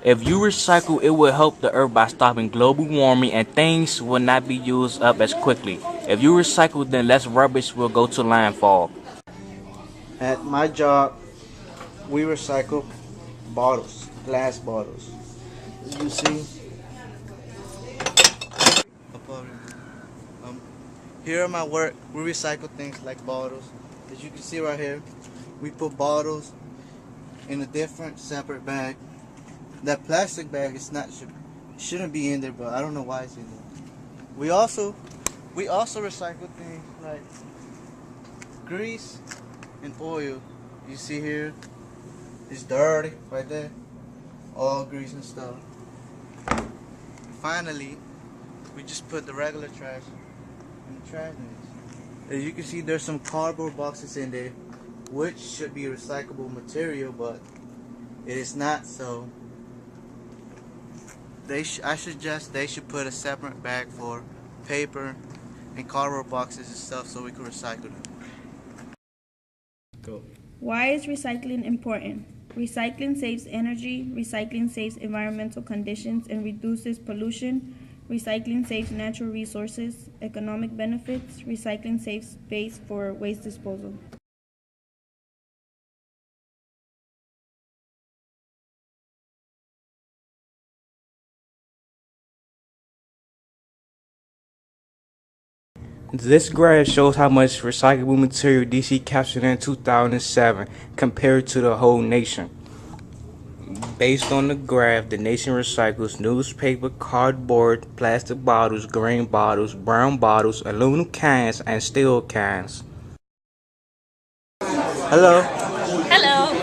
If you recycle, it will help the earth by stopping global warming and things will not be used up as quickly. If you recycle, then less rubbish will go to landfall. At my job, we recycle bottles, glass bottles. As you see, um, here at my work, we recycle things like bottles. As you can see right here, we put bottles in a different separate bag. That plastic bag is not shouldn't be in there, but I don't know why it's in there. We also recycle things like grease and oil. You see here, it's dirty right there, all grease and stuff. Finally, we just put the regular trash in the trash bins. As you can see, there's some cardboard boxes in there, which should be recyclable material, but it is not. So I suggest they should put a separate bag for paper and cardboard boxes and stuff so we can recycle them. Go. Why is recycling important? Recycling saves energy, recycling saves environmental conditions and reduces pollution, recycling saves natural resources, economic benefits, recycling saves space for waste disposal. This graph shows how much recyclable material DC captured in 2007 compared to the whole nation. Based on the graph, the nation recycles newspaper, cardboard, plastic bottles, green bottles, brown bottles, aluminum cans, and steel cans. Hello. Hello,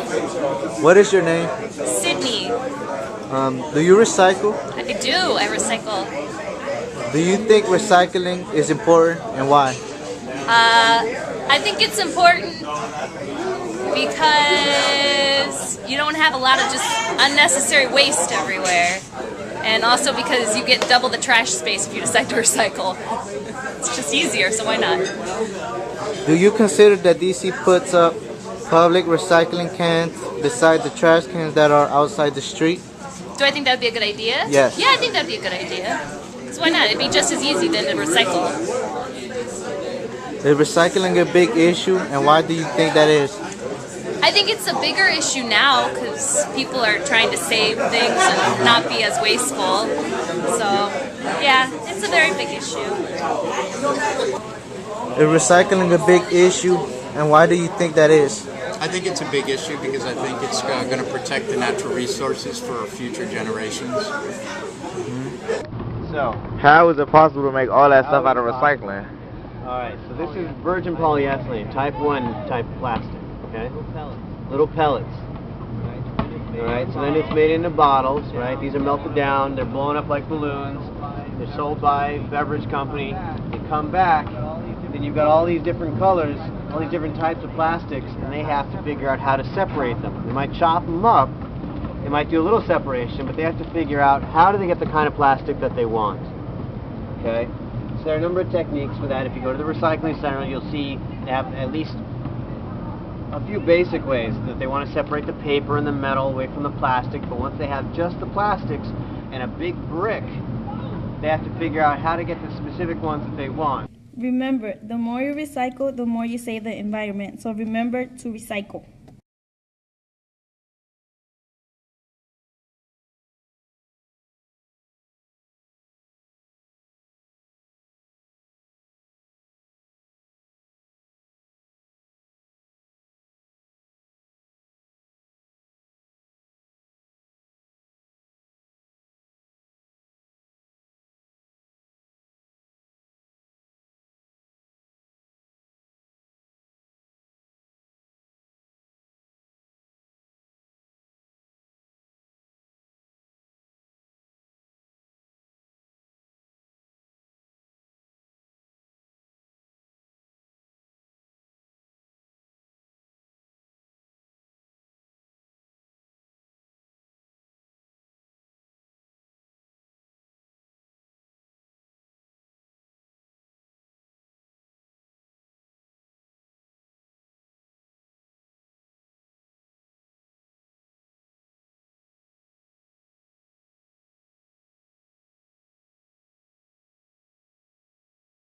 What is your name? Sydney. Do you recycle? I do. I recycle. Do you think recycling is important, and why? I think it's important because you don't have a lot of just unnecessary waste everywhere. And also because you get double the trash space if you decide to recycle. It's just easier, so why not? Do you consider that DC puts up public recycling cans beside the trash cans that are outside the street? Do I think that would be a good idea? Yes. Yeah, I think that would be a good idea. So why not? It'd be just as easy then to recycle. Is recycling a big issue, and why do you think that is? I think it's a bigger issue now because people are trying to save things and not be as wasteful. So, yeah, it's a very big issue. Is recycling a big issue, and why do you think that is? I think it's a big issue because I think it's going to protect the natural resources for future generations. So, How is it possible to make all that stuff out of recycling? alright, so this is virgin polyethylene, type 1 type of plastic, okay? Little pellets. Alright, so then it's made into bottles, right? These are melted down, they're blown up like balloons, they're sold by a beverage company, they come back, then you've got all these different colors, all these different types of plastics, and they have to figure out how to separate them. They might chop them up, they might do a little separation, but they have to figure out how do they get the kind of plastic that they want. Okay? So there are a number of techniques for that. If you go to the recycling center, you'll see they have at least a few basic ways that they want to separate the paper and the metal away from the plastic, but once they have just the plastics and a big brick, they have to figure out how to get the specific ones that they want. Remember, the more you recycle, the more you save the environment. So remember to recycle.